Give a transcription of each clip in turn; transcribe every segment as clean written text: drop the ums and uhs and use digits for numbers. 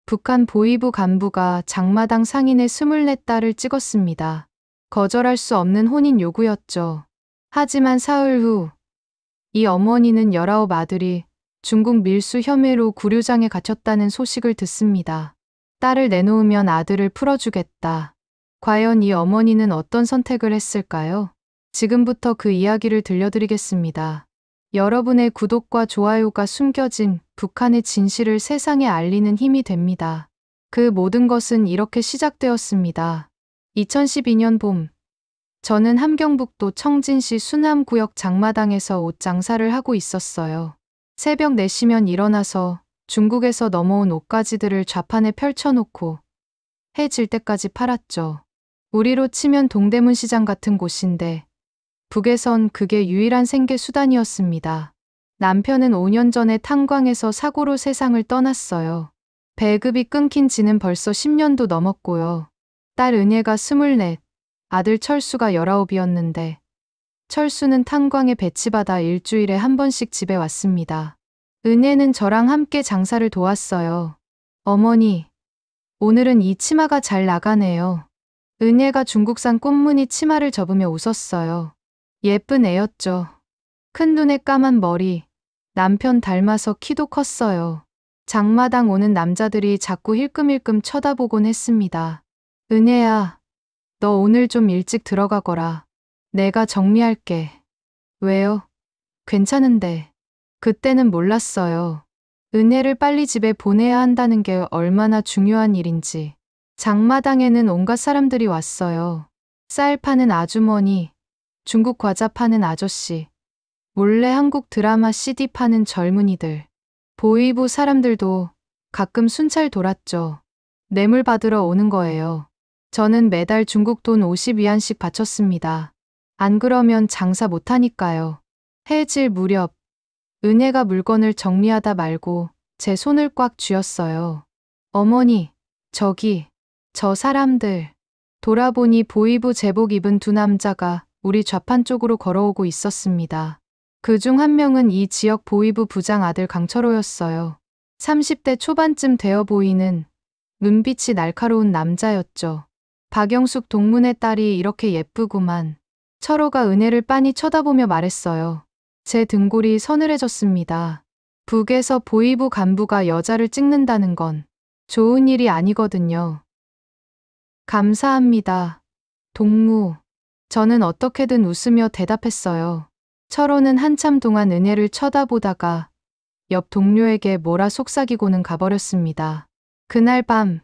북한 보위부 간부가 장마당 상인의 24딸을 찍었습니다. 거절할 수 없는 혼인 요구였죠. 하지만 사흘 후 이 어머니는 19 아들이 중국 밀수 혐의로 구류장에 갇혔다는 소식을 듣습니다. 딸을 내놓으면 아들을 풀어주겠다. 과연 이 어머니는 어떤 선택을 했을까요? 지금부터 그 이야기를 들려드리겠습니다. 여러분의 구독과 좋아요가 숨겨진 북한의 진실을 세상에 알리는 힘이 됩니다. 그 모든 것은 이렇게 시작되었습니다. 2012년 봄, 저는 함경북도 청진시 수남구역 장마당에서 옷 장사를 하고 있었어요. 새벽 4시면 일어나서 중국에서 넘어온 옷가지들을 좌판에 펼쳐놓고 해 질 때까지 팔았죠. 우리로 치면 동대문 시장 같은 곳인데 북에선 그게 유일한 생계 수단이었습니다. 남편은 5년 전에 탄광에서 사고로 세상을 떠났어요. 배급이 끊긴 지는 벌써 10년도 넘었고요. 딸 은혜가 24, 아들 철수가 19이었는데 철수는 탄광에 배치받아 일주일에 한 번씩 집에 왔습니다. 은혜는 저랑 함께 장사를 도왔어요. 어머니, 오늘은 이 치마가 잘 나가네요. 은혜가 중국산 꽃무늬 치마를 접으며 웃었어요. 예쁜 애였죠. 큰 눈에 까만 머리, 남편 닮아서 키도 컸어요. 장마당 오는 남자들이 자꾸 힐끔힐끔 쳐다보곤 했습니다. 은혜야, 너 오늘 좀 일찍 들어가거라. 내가 정리할게. 왜요? 괜찮은데. 그때는 몰랐어요. 은혜를 빨리 집에 보내야 한다는 게 얼마나 중요한 일인지. 장마당에는 온갖 사람들이 왔어요. 쌀 파는 아주머니, 중국 과자 파는 아저씨, 몰래 한국 드라마 CD 파는 젊은이들, 보위부 사람들도 가끔 순찰 돌았죠. 뇌물 받으러 오는 거예요. 저는 매달 중국 돈 50위안씩 바쳤습니다. 안 그러면 장사 못하니까요. 해질 무렵, 은혜가 물건을 정리하다 말고 제 손을 꽉 쥐었어요. 어머니, 저기, 저 사람들. 돌아보니 보위부 제복 입은 두 남자가 우리 좌판 쪽으로 걸어오고 있었습니다. 그중 한 명은 이 지역 보위부 부장 아들 강철호였어요. 30대 초반쯤 되어 보이는 눈빛이 날카로운 남자였죠. 박영숙 동문의 딸이 이렇게 예쁘구만. 철호가 은혜를 빤히 쳐다보며 말했어요. 제 등골이 서늘해졌습니다. 북에서 보위부 간부가 여자를 찍는다는 건 좋은 일이 아니거든요. 감사합니다. 동무. 저는 어떻게든 웃으며 대답했어요. 철호는 한참 동안 은혜를 쳐다보다가 옆 동료에게 뭐라 속삭이고는 가버렸습니다. 그날 밤,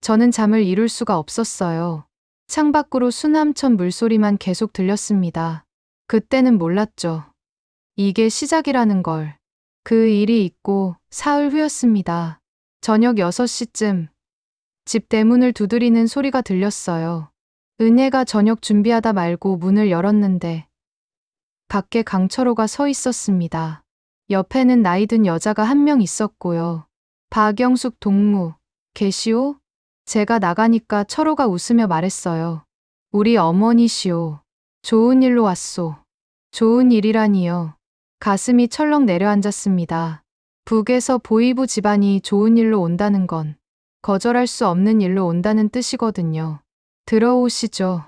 저는 잠을 이룰 수가 없었어요. 창밖으로 수남천 물소리만 계속 들렸습니다. 그때는 몰랐죠. 이게 시작이라는 걸. 그 일이 있고 사흘 후였습니다. 저녁 6시쯤 집 대문을 두드리는 소리가 들렸어요. 은혜가 저녁 준비하다 말고 문을 열었는데 밖에 강철호가 서 있었습니다. 옆에는 나이 든 여자가 한 명 있었고요. 박영숙 동무, 계시오? 제가 나가니까 철호가 웃으며 말했어요. 우리 어머니시오. 좋은 일로 왔소. 좋은 일이라니요. 가슴이 철렁 내려앉았습니다. 북에서 보위부 집안이 좋은 일로 온다는 건 거절할 수 없는 일로 온다는 뜻이거든요. 들어오시죠.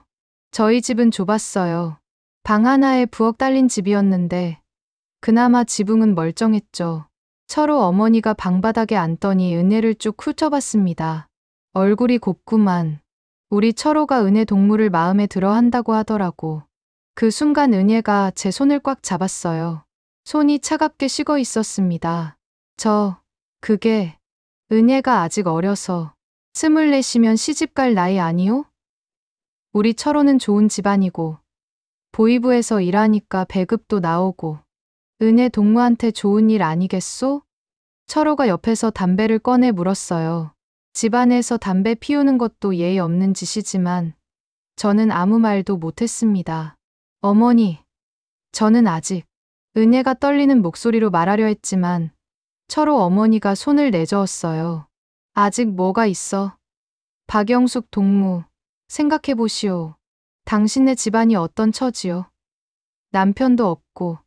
저희 집은 좁았어요. 방 하나에 부엌 딸린 집이었는데 그나마 지붕은 멀쩡했죠. 철호 어머니가 방바닥에 앉더니 은혜를 쭉 훑어봤습니다. 얼굴이 곱구만. 우리 철호가 은혜 동무를 마음에 들어 한다고 하더라고. 그 순간 은혜가 제 손을 꽉 잡았어요. 손이 차갑게 식어 있었습니다. 그게 은혜가 아직 어려서 24시면 시집갈 나이 아니오? 우리 철호는 좋은 집안이고 보위부에서 일하니까 배급도 나오고 은혜 동무한테 좋은 일 아니겠소? 철호가 옆에서 담배를 꺼내 물었어요. 집안에서 담배 피우는 것도 예의 없는 짓이지만 저는 아무 말도 못했습니다. 어머니, 저는 아직 은혜가 떨리는 목소리로 말하려 했지만 철호 어머니가 손을 내저었어요. 아직 뭐가 있어? 박영숙 동무, 생각해보시오. 당신네 집안이 어떤 처지요? 남편도 없고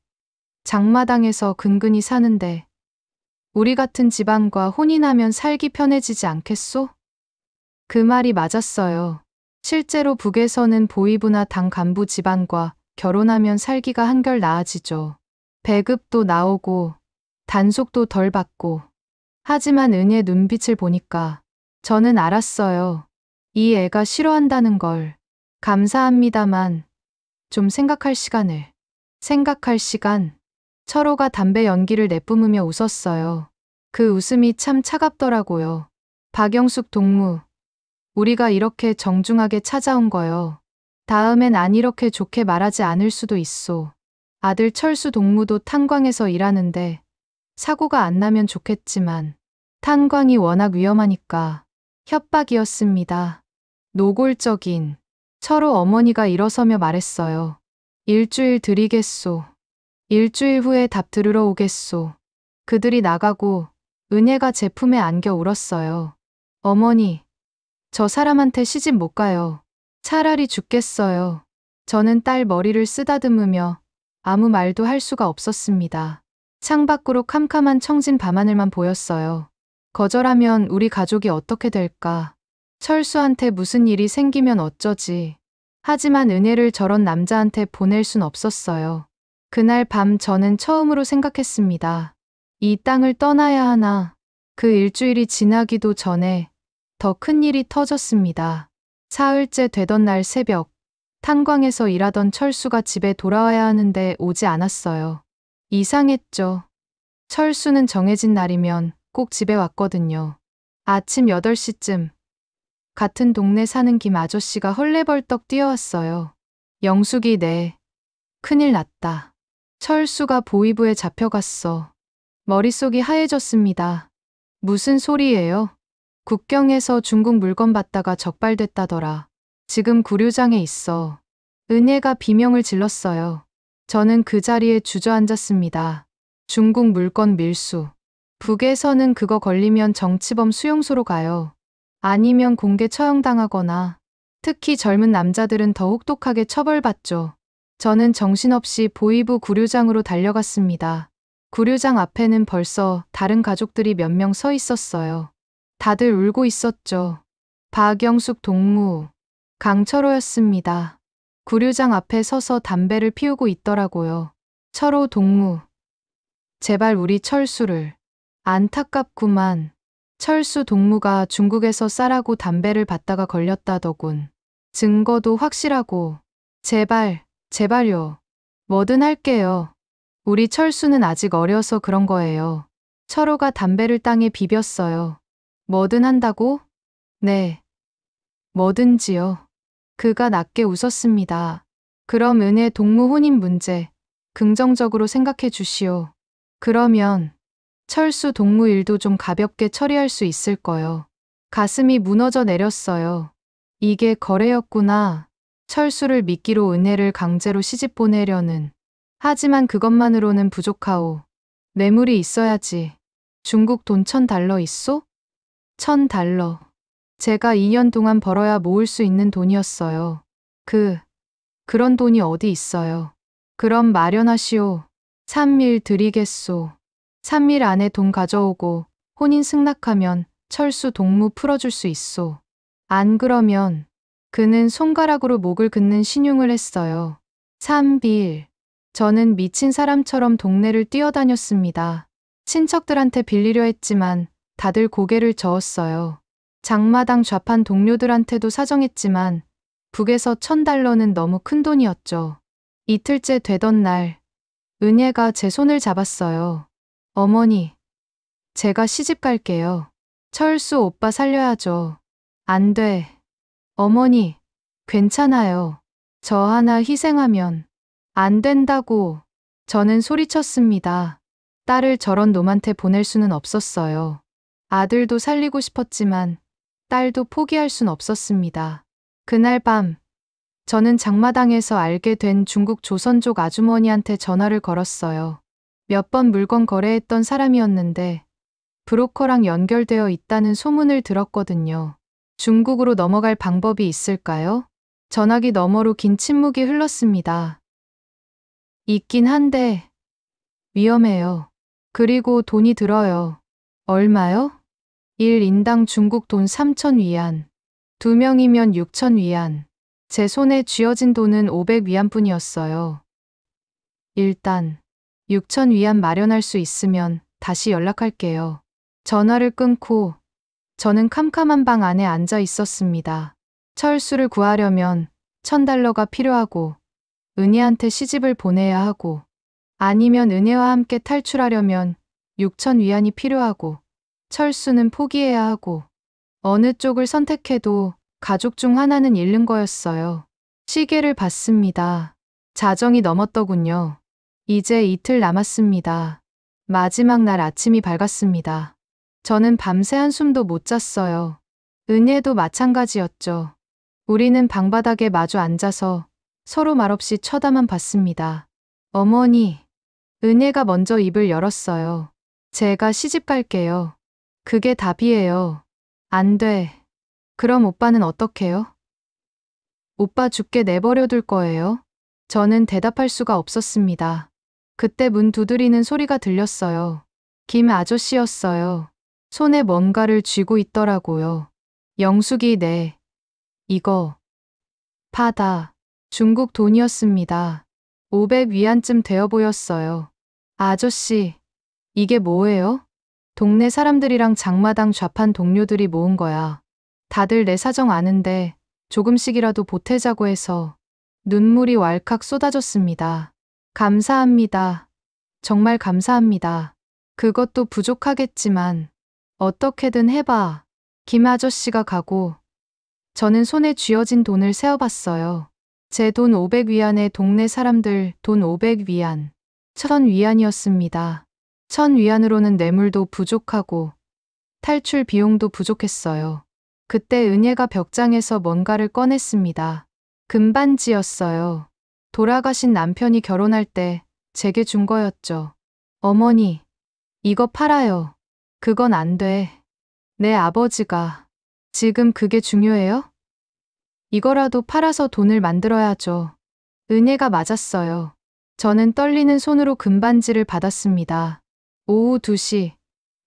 장마당에서 근근히 사는데 우리 같은 집안과 혼인하면 살기 편해지지 않겠소? 그 말이 맞았어요. 실제로 북에서는 보위부나 당 간부 집안과 결혼하면 살기가 한결 나아지죠. 배급도 나오고 단속도 덜 받고. 하지만 은희의 눈빛을 보니까 저는 알았어요. 이 애가 싫어한다는 걸. 감사합니다만 좀 생각할 시간을. 생각할 시간. 철호가 담배 연기를 내뿜으며 웃었어요. 그 웃음이 참 차갑더라고요. 박영숙 동무. 우리가 이렇게 정중하게 찾아온 거요. 다음엔 안 이렇게 좋게 말하지 않을 수도 있소. 아들 철수 동무도 탄광에서 일하는데 사고가 안 나면 좋겠지만 탄광이 워낙 위험하니까 협박이었습니다. 노골적인. 철호 어머니가 일어서며 말했어요. 일주일 드리겠소. 일주일 후에 답 들으러 오겠소. 그들이 나가고 은혜가 제 품에 안겨 울었어요. 어머니, 저 사람한테 시집 못 가요. 차라리 죽겠어요. 저는 딸 머리를 쓰다듬으며 아무 말도 할 수가 없었습니다. 창밖으로 캄캄한 청진 밤하늘만 보였어요. 거절하면 우리 가족이 어떻게 될까? 철수한테 무슨 일이 생기면 어쩌지? 하지만 은혜를 저런 남자한테 보낼 순 없었어요. 그날 밤 저는 처음으로 생각했습니다. 이 땅을 떠나야 하나? 그 일주일이 지나기도 전에 더 큰 일이 터졌습니다. 사흘째 되던 날 새벽, 탄광에서 일하던 철수가 집에 돌아와야 하는데 오지 않았어요. 이상했죠. 철수는 정해진 날이면 꼭 집에 왔거든요. 아침 8시쯤 같은 동네 사는 김 아저씨가 헐레벌떡 뛰어왔어요. 영숙이 네. 큰일 났다. 철수가 보위부에 잡혀갔어. 머릿속이 하얘졌습니다. 무슨 소리예요? 국경에서 중국 물건 받다가 적발됐다더라. 지금 구류장에 있어. 은혜가 비명을 질렀어요. 저는 그 자리에 주저앉았습니다. 중국 물건 밀수. 북에서는 그거 걸리면 정치범 수용소로 가요. 아니면 공개 처형당하거나 특히 젊은 남자들은 더 혹독하게 처벌받죠. 저는 정신없이 보위부 구류장으로 달려갔습니다. 구류장 앞에는 벌써 다른 가족들이 몇 명 서 있었어요. 다들 울고 있었죠. 박영숙 동무, 강철호였습니다. 구류장 앞에 서서 담배를 피우고 있더라고요. 철호 동무, 제발 우리 철수를. 안타깝구만. 철수 동무가 중국에서 쌀하고 담배를 받다가 걸렸다더군. 증거도 확실하고. 제발, 제발요. 뭐든 할게요. 우리 철수는 아직 어려서 그런 거예요. 철호가 담배를 땅에 비볐어요. 뭐든 한다고? 네. 뭐든지요. 그가 낮게 웃었습니다. 그럼 은혜 동무 혼인 문제 긍정적으로 생각해 주시오. 그러면 철수 동무 일도 좀 가볍게 처리할 수 있을 거요. 가슴이 무너져 내렸어요. 이게 거래였구나. 철수를 미끼로 은혜를 강제로 시집 보내려는. 하지만 그것만으로는 부족하오. 뇌물이 있어야지. 중국 돈 1,000달러 있소? 1,000달러. 제가 2년 동안 벌어야 모을 수 있는 돈이었어요. 그런 돈이 어디 있어요. 그럼 마련하시오. 3일 드리겠소. 3일 안에 돈 가져오고 혼인 승낙하면 철수 동무 풀어줄 수 있소. 안 그러면 그는 손가락으로 목을 긋는 신용을 했어요. 3일. 저는 미친 사람처럼 동네를 뛰어다녔습니다. 친척들한테 빌리려 했지만 다들 고개를 저었어요. 장마당 좌판 동료들한테도 사정했지만 북에서 1,000달러는 너무 큰 돈이었죠. 이틀째 되던 날 은혜가 제 손을 잡았어요. 어머니, 제가 시집 갈게요. 철수 오빠 살려야죠. 안 돼. 어머니, 괜찮아요. 저 하나 희생하면 안 된다고. 저는 소리쳤습니다. 딸을 저런 놈한테 보낼 수는 없었어요. 아들도 살리고 싶었지만 딸도 포기할 순 없었습니다. 그날 밤 저는 장마당에서 알게 된 중국 조선족 아주머니한테 전화를 걸었어요. 몇 번 물건 거래했던 사람이었는데 브로커랑 연결되어 있다는 소문을 들었거든요. 중국으로 넘어갈 방법이 있을까요? 전화기 너머로 긴 침묵이 흘렀습니다. 있긴 한데 위험해요. 그리고 돈이 들어요. 얼마요? 1인당 중국 돈 3천 위안. 2명이면 6천 위안. 제 손에 쥐어진 돈은 500 위안뿐이었어요. 일단 6천 위안 마련할 수 있으면 다시 연락할게요. 전화를 끊고 저는 캄캄한 방 안에 앉아 있었습니다. 철수를 구하려면 1,000달러가 필요하고 은혜한테 시집을 보내야 하고 아니면 은혜와 함께 탈출하려면 6천 위안이 필요하고 철수는 포기해야 하고 어느 쪽을 선택해도 가족 중 하나는 잃는 거였어요. 시계를 봤습니다. 자정이 넘었더군요. 이제 이틀 남았습니다. 마지막 날 아침이 밝았습니다. 저는 밤새 한숨도 못 잤어요. 은혜도 마찬가지였죠. 우리는 방바닥에 마주 앉아서 서로 말없이 쳐다만 봤습니다. 어머니, 은혜가 먼저 입을 열었어요. 제가 시집 갈게요. 그게 답이에요. 안 돼. 그럼 오빠는 어떡해요? 오빠 죽게 내버려 둘 거예요? 저는 대답할 수가 없었습니다. 그때 문 두드리는 소리가 들렸어요. 김 아저씨였어요. 손에 뭔가를 쥐고 있더라고요. 영숙이 네. 이거. 받아. 중국 돈이었습니다. 500 위안쯤 되어 보였어요. 아저씨, 이게 뭐예요? 동네 사람들이랑 장마당 좌판 동료들이 모은 거야. 다들 내 사정 아는데 조금씩이라도 보태자고 해서 눈물이 왈칵 쏟아졌습니다. 감사합니다. 정말 감사합니다. 그것도 부족하겠지만 어떻게든 해봐. 김 아저씨가 가고 저는 손에 쥐어진 돈을 세어봤어요. 제 돈 500 위안에 동네 사람들 돈 500 위안. 1,000 위안이었습니다. 1,000 위안으로는 뇌물도 부족하고 탈출 비용도 부족했어요. 그때 은혜가 벽장에서 뭔가를 꺼냈습니다. 금반지였어요. 돌아가신 남편이 결혼할 때 제게 준 거였죠. 어머니, 이거 팔아요. 그건 안 돼. 내 아버지가. 지금 그게 중요해요? 이거라도 팔아서 돈을 만들어야죠. 은혜가 맞았어요. 저는 떨리는 손으로 금반지를 받았습니다. 오후 2시,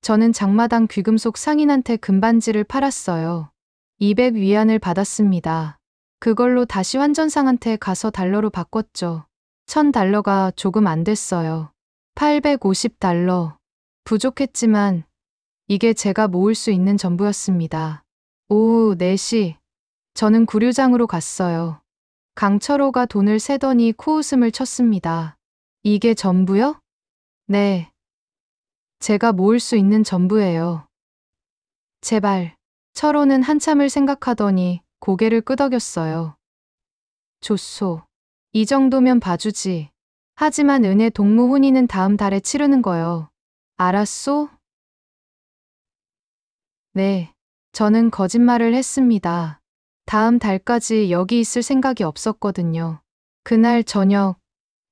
저는 장마당 귀금속 상인한테 금반지를 팔았어요. 200 위안을 받았습니다. 그걸로 다시 환전상한테 가서 달러로 바꿨죠. 1,000달러가 조금 안 됐어요. 850달러. 부족했지만 이게 제가 모을 수 있는 전부였습니다. 오후 4시, 저는 구류장으로 갔어요. 강철호가 돈을 세더니 코웃음을 쳤습니다. 이게 전부요? 네. 제가 모을 수 있는 전부예요. 제발. 철호는 한참을 생각하더니 고개를 끄덕였어요. 좋소. 이 정도면 봐주지. 하지만 은혜 동무 혼인은 다음 달에 치르는 거요. 알았소? 네. 저는 거짓말을 했습니다. 다음 달까지 여기 있을 생각이 없었거든요. 그날 저녁,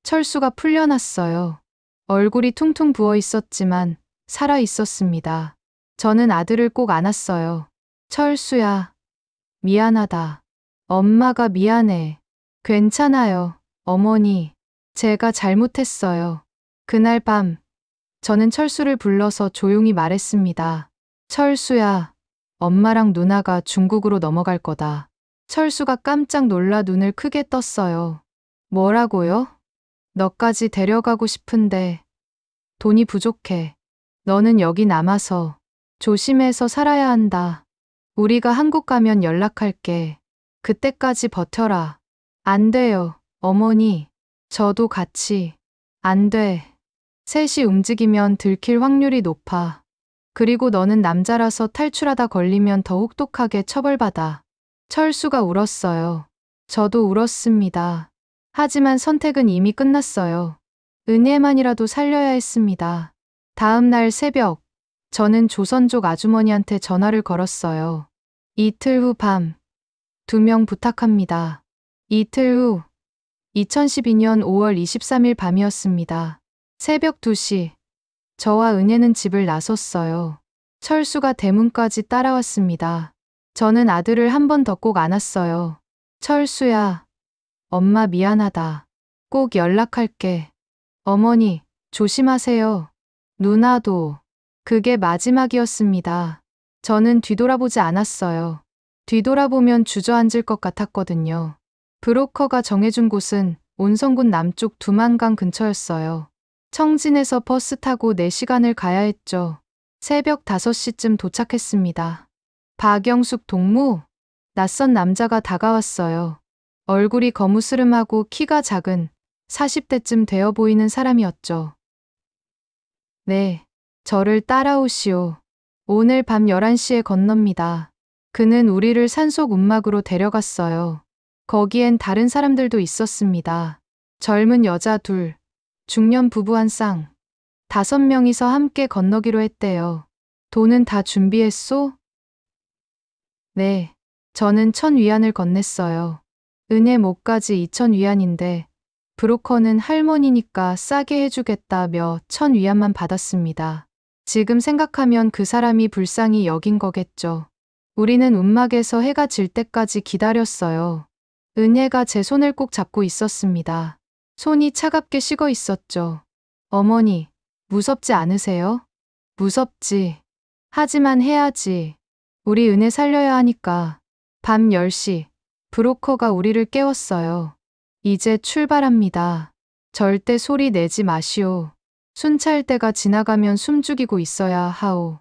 철수가 풀려났어요. 얼굴이 퉁퉁 부어 있었지만 살아 있었습니다. 저는 아들을 꼭 안았어요. 철수야, 미안하다. 엄마가 미안해. 괜찮아요, 어머니. 제가 잘못했어요. 그날 밤, 저는 철수를 불러서 조용히 말했습니다. 철수야, 엄마랑 누나가 중국으로 넘어갈 거다. 철수가 깜짝 놀라 눈을 크게 떴어요. 뭐라고요? 너까지 데려가고 싶은데 돈이 부족해. 너는 여기 남아서 조심해서 살아야 한다. 우리가 한국 가면 연락할게. 그때까지 버텨라. 안 돼요, 어머니. 저도 같이. 안 돼. 셋이 움직이면 들킬 확률이 높아. 그리고 너는 남자라서 탈출하다 걸리면 더 혹독하게 처벌받아. 철수가 울었어요. 저도 울었습니다. 하지만 선택은 이미 끝났어요. 은혜만이라도 살려야 했습니다. 다음 날 새벽, 저는 조선족 아주머니한테 전화를 걸었어요. 이틀 후 밤, 2명 부탁합니다. 이틀 후, 2012년 5월 23일 밤이었습니다. 새벽 2시, 저와 은혜는 집을 나섰어요. 철수가 대문까지 따라왔습니다. 저는 아들을 한 번 더 꼭 안았어요. 철수야, 엄마 미안하다. 꼭 연락할게. 어머니, 조심하세요. 누나도. 그게 마지막이었습니다. 저는 뒤돌아보지 않았어요. 뒤돌아보면 주저앉을 것 같았거든요. 브로커가 정해준 곳은 온성군 남쪽 두만강 근처였어요. 청진에서 버스 타고 4시간을 가야 했죠. 새벽 5시쯤 도착했습니다. 박영숙 동무? 낯선 남자가 다가왔어요. 얼굴이 거무스름하고 키가 작은 40대쯤 되어 보이는 사람이었죠. 네, 저를 따라오시오. 오늘 밤 11시에 건넙니다. 그는 우리를 산속 움막으로 데려갔어요. 거기엔 다른 사람들도 있었습니다. 젊은 여자 2, 중년 부부 한 쌍. 5명이서 함께 건너기로 했대요. 돈은 다 준비했소? 네, 저는 1,000위안을 건넸어요. 은혜 못까지 2,000위안인데 브로커는 할머니니까 싸게 해주겠다며 1,000위안만 받았습니다. 지금 생각하면 그 사람이 불쌍히 여긴 거겠죠. 우리는 움막에서 해가 질 때까지 기다렸어요. 은혜가 제 손을 꼭 잡고 있었습니다. 손이 차갑게 식어 있었죠. 어머니, 무섭지 않으세요? 무섭지. 하지만 해야지. 우리 은혜 살려야 하니까. 밤 10시, 브로커가 우리를 깨웠어요. 이제 출발합니다. 절대 소리 내지 마시오. 순찰 때가 지나가면 숨죽이고 있어야 하오.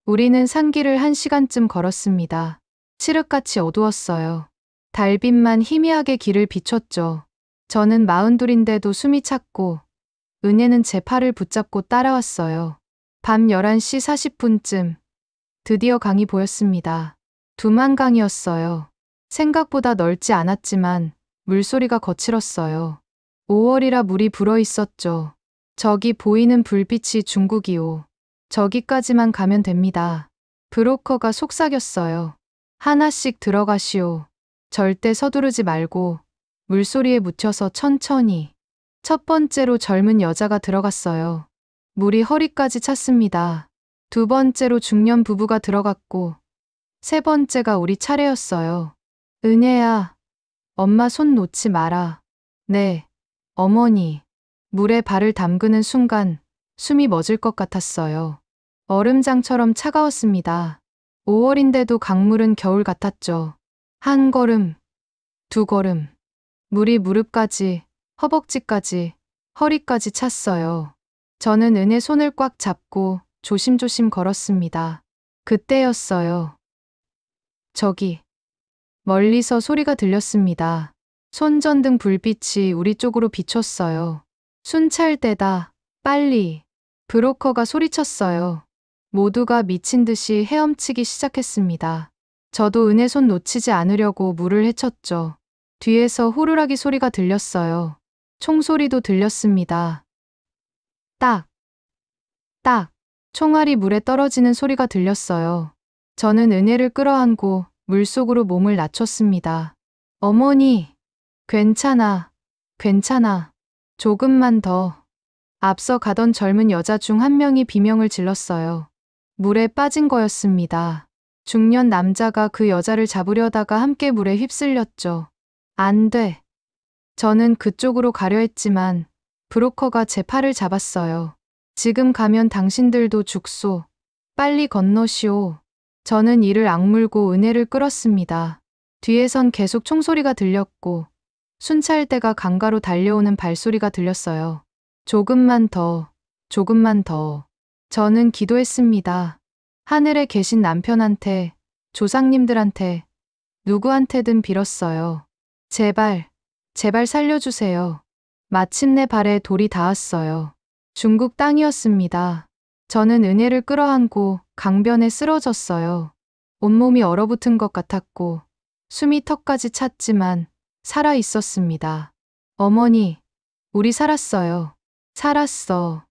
우리는 산길을 1시간쯤 걸었습니다. 칠흑같이 어두웠어요. 달빛만 희미하게 길을 비췄죠. 저는 42인데도 숨이 찼고 은혜는 제 팔을 붙잡고 따라왔어요. 밤 11시 40분쯤 드디어 강이 보였습니다. 두만강이었어요. 생각보다 넓지 않았지만 물소리가 거칠었어요. 5월이라 물이 불어 있었죠. 저기 보이는 불빛이 중국이오. 저기까지만 가면 됩니다. 브로커가 속삭였어요. 하나씩 들어가시오. 절대 서두르지 말고 물소리에 묻혀서 천천히. 첫 번째로 젊은 여자가 들어갔어요. 물이 허리까지 찼습니다. 2번째로 중년 부부가 들어갔고 3번째가 우리 차례였어요. 은혜야, 엄마 손 놓지 마라. 네, 어머니. 물에 발을 담그는 순간 숨이 멎을 것 같았어요. 얼음장처럼 차가웠습니다. 5월인데도 강물은 겨울 같았죠. 1걸음, 2걸음. 물이 무릎까지, 허벅지까지, 허리까지 찼어요. 저는 은혜 손을 꽉 잡고 조심조심 걸었습니다. 그때였어요. 저기, 멀리서 소리가 들렸습니다. 손전등 불빛이 우리 쪽으로 비췄어요. 순찰대다, 빨리. 브로커가 소리쳤어요. 모두가 미친 듯이 헤엄치기 시작했습니다. 저도 은혜 손 놓치지 않으려고 물을 헤쳤죠. 뒤에서 호루라기 소리가 들렸어요. 총소리도 들렸습니다. 딱, 딱, 총알이 물에 떨어지는 소리가 들렸어요. 저는 은혜를 끌어안고 물속으로 몸을 낮췄습니다. 어머니, 괜찮아, 괜찮아. 조금만 더. 앞서 가던 젊은 여자 중 한 명이 비명을 질렀어요. 물에 빠진 거였습니다. 중년 남자가 그 여자를 잡으려다가 함께 물에 휩쓸렸죠. 안 돼. 저는 그쪽으로 가려 했지만 브로커가 제 팔을 잡았어요. 지금 가면 당신들도 죽소. 빨리 건너시오. 저는 이를 악물고 은혜를 끌었습니다. 뒤에선 계속 총소리가 들렸고 순찰대가 강가로 달려오는 발소리가 들렸어요. 조금만 더, 조금만 더. 저는 기도했습니다. 하늘에 계신 남편한테, 조상님들한테, 누구한테든 빌었어요. 제발, 제발 살려주세요. 마침내 발에 돌이 닿았어요. 중국 땅이었습니다. 저는 은혜를 끌어안고 강변에 쓰러졌어요. 온몸이 얼어붙은 것 같았고 숨이 턱까지 찼지만 살아 있었습니다. 어머니, 우리 살았어요. 살았어.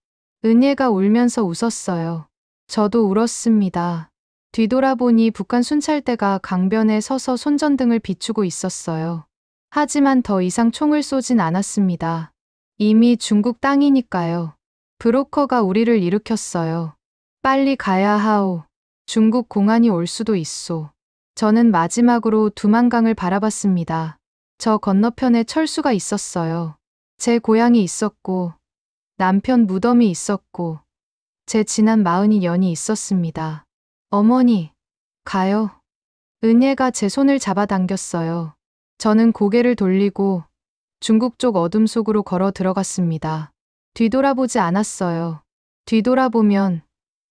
은혜가 울면서 웃었어요. 저도 울었습니다. 뒤돌아보니 북한 순찰대가 강변에 서서 손전등을 비추고 있었어요. 하지만 더 이상 총을 쏘진 않았습니다. 이미 중국 땅이니까요. 브로커가 우리를 일으켰어요. 빨리 가야 하오. 중국 공안이 올 수도 있소. 저는 마지막으로 두만강을 바라봤습니다. 저 건너편에 철수가 있었어요. 제 고향이 있었고 남편 무덤이 있었고 제 지난 42년이 있었습니다. 어머니, 가요. 은혜가 제 손을 잡아당겼어요. 저는 고개를 돌리고 중국 쪽 어둠 속으로 걸어 들어갔습니다. 뒤돌아보지 않았어요. 뒤돌아보면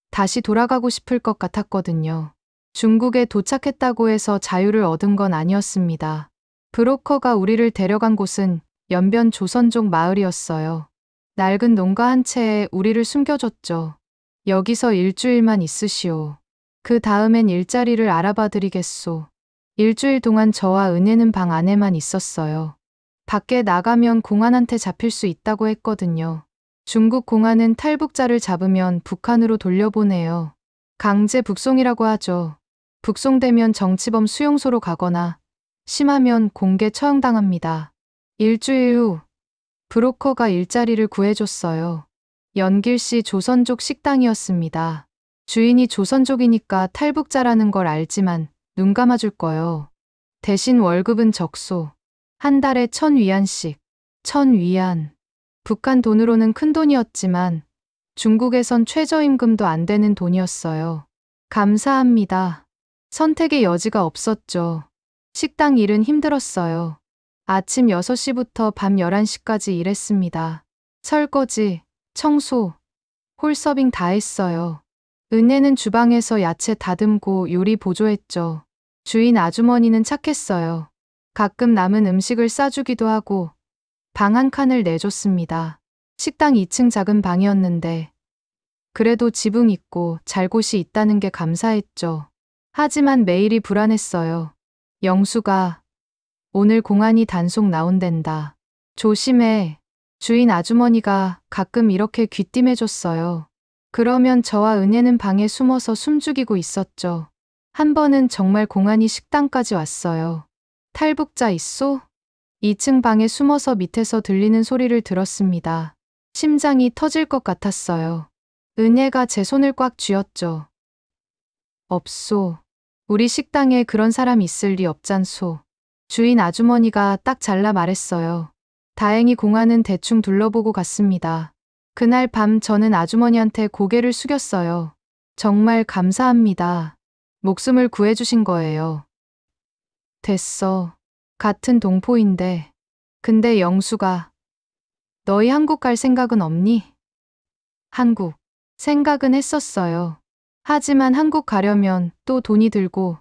다시 돌아가고 싶을 것 같았거든요. 중국에 도착했다고 해서 자유를 얻은 건 아니었습니다. 브로커가 우리를 데려간 곳은 연변 조선족 마을이었어요. 낡은 농가 한 채에 우리를 숨겨줬죠. 여기서 일주일만 있으시오. 그 다음엔 일자리를 알아봐 드리겠소. 일주일 동안 저와 은혜는 방 안에만 있었어요. 밖에 나가면 공안한테 잡힐 수 있다고 했거든요. 중국 공안은 탈북자를 잡으면 북한으로 돌려보내요. 강제 북송이라고 하죠. 북송되면 정치범 수용소로 가거나 심하면 공개 처형당합니다. 일주일 후 브로커가 일자리를 구해줬어요. 연길시 조선족 식당이었습니다. 주인이 조선족이니까 탈북자라는 걸 알지만 눈 감아줄 거요. 대신 월급은 적소. 한 달에 1,000위안씩. 1,000위안. 북한 돈으로는 큰 돈이었지만 중국에선 최저임금도 안 되는 돈이었어요. 감사합니다. 선택의 여지가 없었죠. 식당 일은 힘들었어요. 아침 6시부터 밤 11시까지 일했습니다. 설거지, 청소, 홀서빙 다 했어요. 은혜는 주방에서 야채 다듬고 요리 보조했죠. 주인 아주머니는 착했어요. 가끔 남은 음식을 싸주기도 하고 방 한 칸을 내줬습니다. 식당 2층 작은 방이었는데 그래도 지붕 있고 잘 곳이 있다는 게 감사했죠. 하지만 매일이 불안했어요. 영수가 오늘 공안이 단속 나온댄다. 조심해. 주인 아주머니가 가끔 이렇게 귀띔해줬어요. 그러면 저와 은혜는 방에 숨어서 숨죽이고 있었죠. 한 번은 정말 공안이 식당까지 왔어요. 탈북자 있소? 2층 방에 숨어서 밑에서 들리는 소리를 들었습니다. 심장이 터질 것 같았어요. 은혜가 제 손을 꽉 쥐었죠. 없소. 우리 식당에 그런 사람 있을 리 없잖소. 주인 아주머니가 딱 잘라 말했어요. 다행히 공안은 대충 둘러보고 갔습니다. 그날 밤 저는 아주머니한테 고개를 숙였어요. 정말 감사합니다. 목숨을 구해주신 거예요. 됐어. 같은 동포인데. 근데 영수가 너희 한국 갈 생각은 없니? 한국. 생각은 했었어요. 하지만 한국 가려면 또 돈이 들고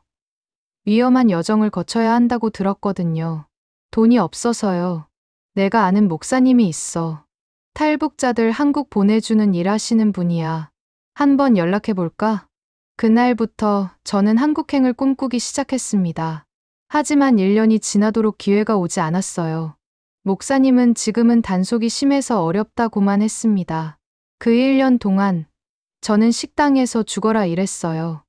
위험한 여정을 거쳐야 한다고 들었거든요. 돈이 없어서요. 내가 아는 목사님이 있어. 탈북자들 한국 보내주는 일 하시는 분이야. 한번 연락해볼까? 그날부터 저는 한국행을 꿈꾸기 시작했습니다. 하지만 1년이 지나도록 기회가 오지 않았어요. 목사님은 지금은 단속이 심해서 어렵다고만 했습니다. 그 1년 동안 저는 식당에서 죽어라 일했어요.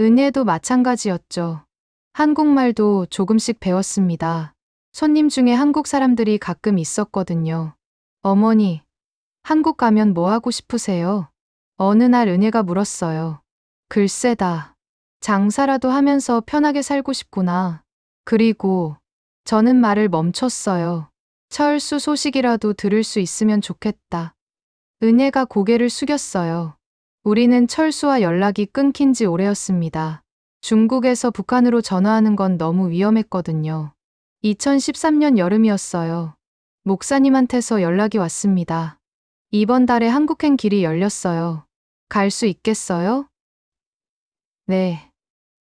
은혜도 마찬가지였죠. 한국말도 조금씩 배웠습니다. 손님 중에 한국 사람들이 가끔 있었거든요. 어머니, 한국 가면 뭐 하고 싶으세요? 어느 날 은혜가 물었어요. 글쎄다. 장사라도 하면서 편하게 살고 싶구나. 그리고 저는 말을 멈췄어요. 철수 소식이라도 들을 수 있으면 좋겠다. 은혜가 고개를 숙였어요. 우리는 철수와 연락이 끊긴 지 오래였습니다. 중국에서 북한으로 전화하는 건 너무 위험했거든요. 2013년 여름이었어요. 목사님한테서 연락이 왔습니다. 이번 달에 한국행 길이 열렸어요. 갈 수 있겠어요? 네.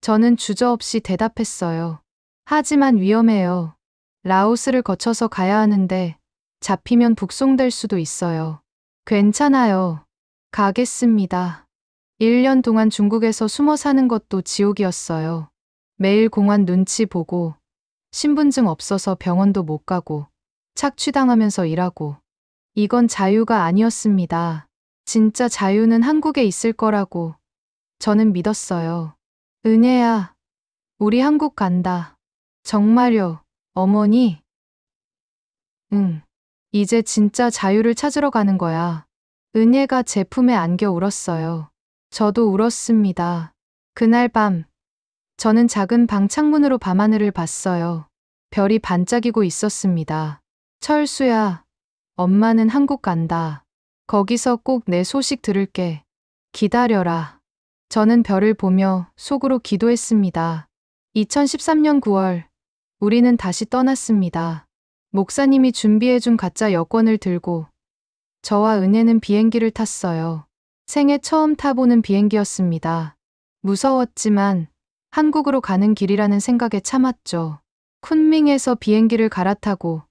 저는 주저없이 대답했어요. 하지만 위험해요. 라오스를 거쳐서 가야 하는데 잡히면 북송될 수도 있어요. 괜찮아요. 가겠습니다. 1년 동안 중국에서 숨어 사는 것도 지옥이었어요. 매일 공안 눈치 보고 신분증 없어서 병원도 못 가고 착취당하면서 일하고 이건 자유가 아니었습니다. 진짜 자유는 한국에 있을 거라고 저는 믿었어요. 은혜야, 우리 한국 간다. 정말요, 어머니? 응, 이제 진짜 자유를 찾으러 가는 거야. 은혜가 제 품에 안겨 울었어요. 저도 울었습니다. 그날 밤, 저는 작은 방 창문으로 밤하늘을 봤어요. 별이 반짝이고 있었습니다. 철수야, 엄마는 한국 간다. 거기서 꼭 내 소식 들을게. 기다려라. 저는 별을 보며 속으로 기도했습니다. 2013년 9월, 우리는 다시 떠났습니다. 목사님이 준비해준 가짜 여권을 들고 저와 은혜는 비행기를 탔어요. 생애 처음 타보는 비행기였습니다. 무서웠지만 한국으로 가는 길이라는 생각에 참았죠. 쿤밍에서 비행기를 갈아타고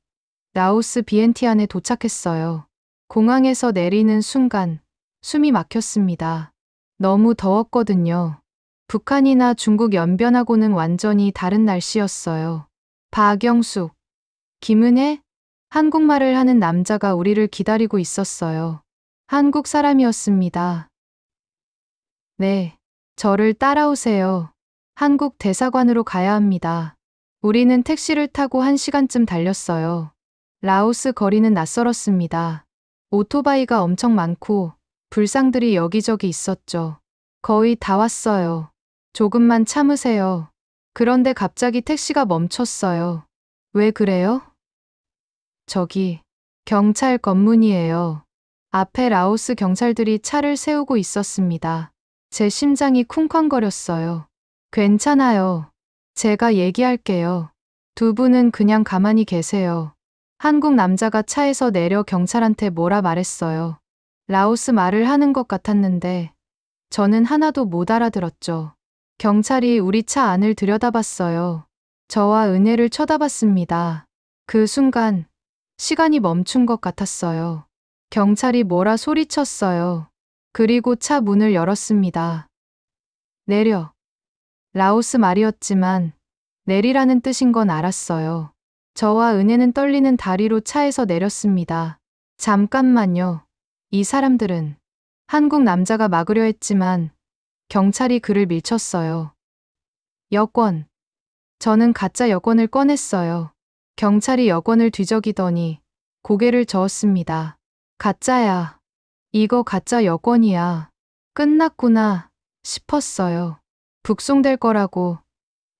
라오스 비엔티안에 도착했어요. 공항에서 내리는 순간 숨이 막혔습니다. 너무 더웠거든요. 북한이나 중국 연변하고는 완전히 다른 날씨였어요. 박영숙, 김은혜? 한국말을 하는 남자가 우리를 기다리고 있었어요. 한국 사람이었습니다. 네, 저를 따라오세요. 한국 대사관으로 가야 합니다. 우리는 택시를 타고 1시간쯤 달렸어요. 라오스 거리는 낯설었습니다. 오토바이가 엄청 많고 불상들이 여기저기 있었죠. 거의 다 왔어요. 조금만 참으세요. 그런데 갑자기 택시가 멈췄어요. 왜 그래요? 저기, 경찰 검문이에요. 앞에 라오스 경찰들이 차를 세우고 있었습니다. 제 심장이 쿵쾅거렸어요. 괜찮아요. 제가 얘기할게요. 두 분은 그냥 가만히 계세요. 한국 남자가 차에서 내려 경찰한테 뭐라 말했어요. 라오스 말을 하는 것 같았는데 저는 하나도 못 알아들었죠. 경찰이 우리 차 안을 들여다봤어요. 저와 은혜를 쳐다봤습니다. 그 순간 시간이 멈춘 것 같았어요. 경찰이 뭐라 소리쳤어요. 그리고 차 문을 열었습니다. 내려. 라오스 말이었지만 내리라는 뜻인 건 알았어요. 저와 은혜는 떨리는 다리로 차에서 내렸습니다. 잠깐만요. 이 사람들은 한국 남자가 막으려 했지만 경찰이 그를 밀쳤어요. 여권. 저는 가짜 여권을 꺼냈어요. 경찰이 여권을 뒤적이더니 고개를 저었습니다. 가짜야. 이거 가짜 여권이야. 끝났구나 싶었어요. 북송될 거라고,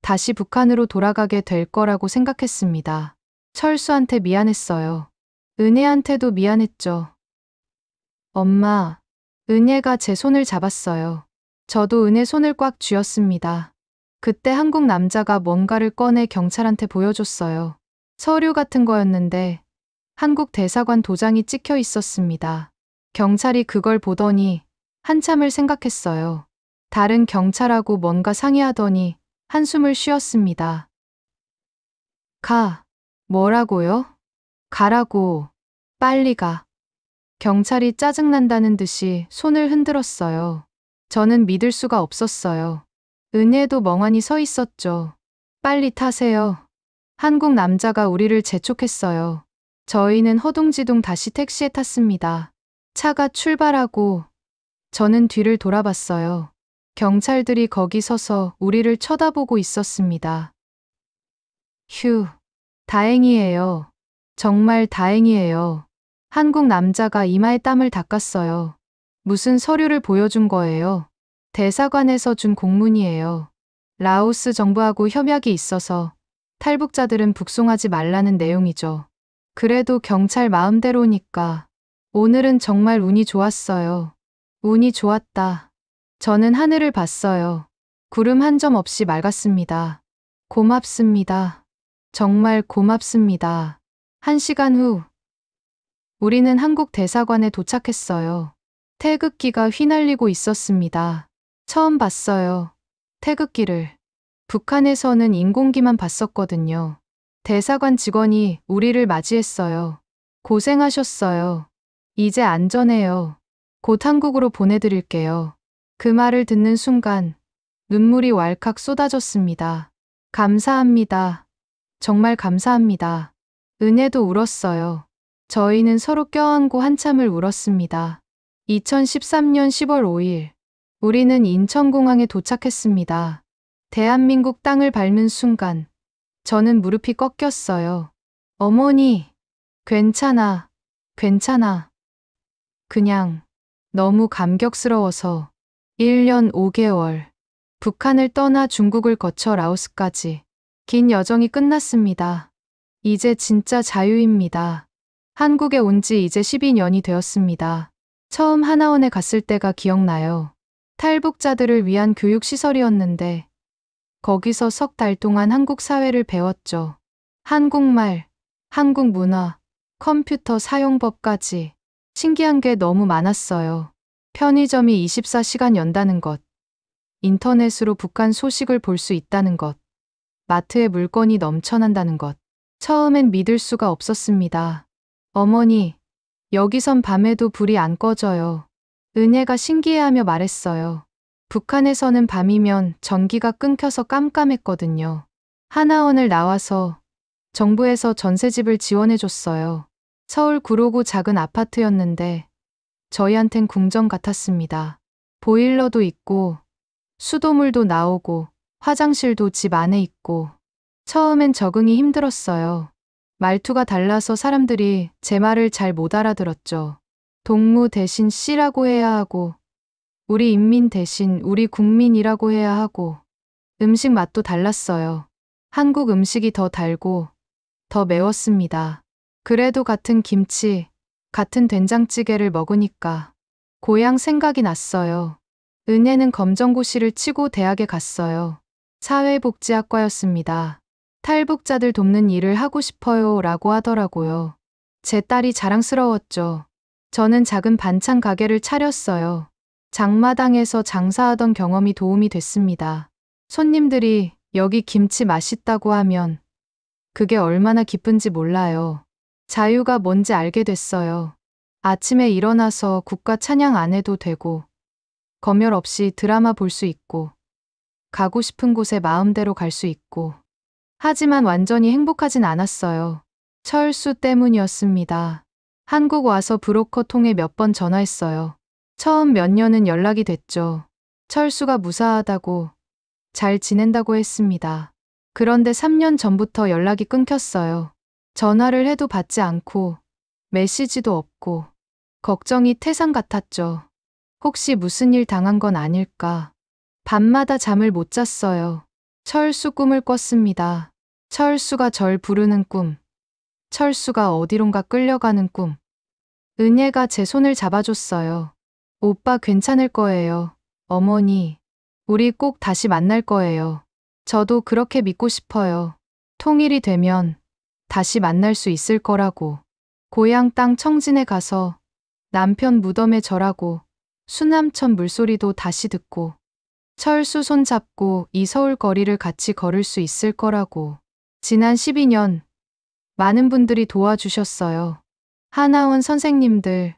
다시 북한으로 돌아가게 될 거라고 생각했습니다. 철수한테 미안했어요. 은혜한테도 미안했죠. 엄마, 은혜가 제 손을 잡았어요. 저도 은혜 손을 꽉 쥐었습니다. 그때 한국 남자가 뭔가를 꺼내 경찰한테 보여줬어요. 서류 같은 거였는데 한국 대사관 도장이 찍혀 있었습니다. 경찰이 그걸 보더니 한참을 생각했어요. 다른 경찰하고 뭔가 상의하더니 한숨을 쉬었습니다. 가. 뭐라고요? 가라고. 빨리 가. 경찰이 짜증난다는 듯이 손을 흔들었어요. 저는 믿을 수가 없었어요. 은혜도 멍하니 서 있었죠. 빨리 타세요. 한국 남자가 우리를 재촉했어요. 저희는 허둥지둥 다시 택시에 탔습니다. 차가 출발하고 저는 뒤를 돌아봤어요. 경찰들이 거기 서서 우리를 쳐다보고 있었습니다. 휴, 다행이에요. 정말 다행이에요. 한국 남자가 이마에 땀을 닦았어요. 무슨 서류를 보여준 거예요? 대사관에서 준 공문이에요. 라오스 정부하고 협약이 있어서 탈북자들은 북송하지 말라는 내용이죠. 그래도 경찰 마음대로니까 오늘은 정말 운이 좋았어요. 운이 좋았다. 저는 하늘을 봤어요. 구름 한 점 없이 맑았습니다. 고맙습니다. 정말 고맙습니다. 1시간 후, 우리는 한국 대사관에 도착했어요. 태극기가 휘날리고 있었습니다. 처음 봤어요. 태극기를. 북한에서는 인공기만 봤었거든요. 대사관 직원이 우리를 맞이했어요. 고생하셨어요. 이제 안전해요. 곧 한국으로 보내드릴게요. 그 말을 듣는 순간 눈물이 왈칵 쏟아졌습니다. 감사합니다. 정말 감사합니다. 은혜도 울었어요. 저희는 서로 껴안고 한참을 울었습니다. 2013년 10월 5일, 우리는 인천공항에 도착했습니다. 대한민국 땅을 밟는 순간 저는 무릎이 꺾였어요. 어머니, 괜찮아, 괜찮아. 그냥 너무 감격스러워서 1년 5개월, 북한을 떠나 중국을 거쳐 라오스까지 긴 여정이 끝났습니다. 이제 진짜 자유입니다. 한국에 온 지 이제 12년이 되었습니다. 처음 하나원에 갔을 때가 기억나요. 탈북자들을 위한 교육시설이었는데 거기서 석 달 동안 한국 사회를 배웠죠. 한국말, 한국 문화, 컴퓨터 사용법까지 신기한 게 너무 많았어요. 편의점이 24시간 연다는 것, 인터넷으로 북한 소식을 볼 수 있다는 것, 마트에 물건이 넘쳐난다는 것. 처음엔 믿을 수가 없었습니다. 어머니, 여기선 밤에도 불이 안 꺼져요. 은혜가 신기해하며 말했어요. 북한에서는 밤이면 전기가 끊겨서 깜깜했거든요. 하나원을 나와서 정부에서 전세집을 지원해줬어요. 서울 구로구 작은 아파트였는데 저희한텐 궁전 같았습니다. 보일러도 있고 수도물도 나오고 화장실도 집 안에 있고. 처음엔 적응이 힘들었어요. 말투가 달라서 사람들이 제 말을 잘 못 알아들었죠. 동무 대신 씨라고 해야 하고 우리 인민 대신 우리 국민이라고 해야 하고 음식 맛도 달랐어요. 한국 음식이 더 달고 더 매웠습니다. 그래도 같은 김치, 같은 된장찌개를 먹으니까 고향 생각이 났어요. 은혜는 검정고시를 치고 대학에 갔어요. 사회복지학과였습니다. 탈북자들 돕는 일을 하고 싶어요 라고 하더라고요. 제 딸이 자랑스러웠죠. 저는 작은 반찬 가게를 차렸어요. 장마당에서 장사하던 경험이 도움이 됐습니다. 손님들이 여기 김치 맛있다고 하면 그게 얼마나 기쁜지 몰라요. 자유가 뭔지 알게 됐어요. 아침에 일어나서 국가 찬양 안 해도 되고 검열 없이 드라마 볼 수 있고 가고 싶은 곳에 마음대로 갈 수 있고. 하지만 완전히 행복하진 않았어요. 철수 때문이었습니다. 한국 와서 브로커 통해 몇 번 전화했어요. 처음 몇 년은 연락이 됐죠. 철수가 무사하다고, 잘 지낸다고 했습니다. 그런데 3년 전부터 연락이 끊겼어요. 전화를 해도 받지 않고, 메시지도 없고, 걱정이 태산 같았죠. 혹시 무슨 일 당한 건 아닐까. 밤마다 잠을 못 잤어요. 철수 꿈을 꿨습니다. 철수가 절 부르는 꿈. 철수가 어디론가 끌려가는 꿈. 은혜가 제 손을 잡아줬어요. 오빠 괜찮을 거예요. 어머니, 우리 꼭 다시 만날 거예요. 저도 그렇게 믿고 싶어요. 통일이 되면 다시 만날 수 있을 거라고. 고향 땅 청진에 가서 남편 무덤에 절하고 수남천 물소리도 다시 듣고 철수 손 잡고 이 서울 거리를 같이 걸을 수 있을 거라고. 지난 12년 많은 분들이 도와주셨어요. 하나원 선생님들,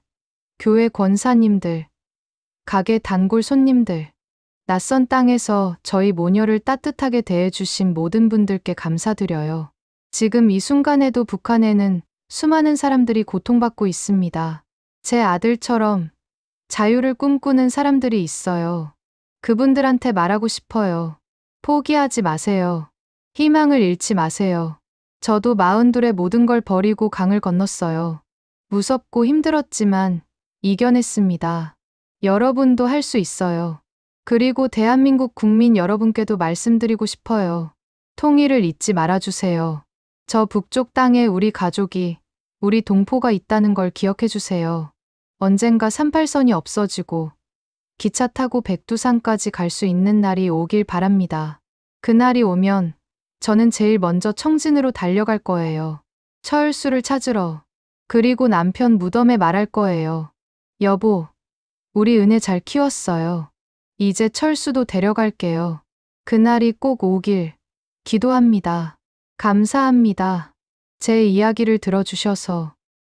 교회 권사님들, 가게 단골 손님들, 낯선 땅에서 저희 모녀를 따뜻하게 대해주신 모든 분들께 감사드려요. 지금 이 순간에도 북한에는 수많은 사람들이 고통받고 있습니다. 제 아들처럼 자유를 꿈꾸는 사람들이 있어요. 그분들한테 말하고 싶어요. 포기하지 마세요. 희망을 잃지 마세요. 저도 42에 모든 걸 버리고 강을 건넜어요. 무섭고 힘들었지만 이겨냈습니다. 여러분도 할 수 있어요. 그리고 대한민국 국민 여러분께도 말씀드리고 싶어요. 통일을 잊지 말아주세요. 저 북쪽 땅에 우리 가족이, 우리 동포가 있다는 걸 기억해 주세요. 언젠가 38선이 없어지고 기차 타고 백두산까지 갈 수 있는 날이 오길 바랍니다. 그날이 오면 저는 제일 먼저 청진으로 달려갈 거예요. 철수를 찾으러. 그리고 남편 무덤에 말할 거예요. 여보, 우리 은혜 잘 키웠어요. 이제 철수도 데려갈게요. 그날이 꼭 오길 기도합니다. 감사합니다. 제 이야기를 들어주셔서.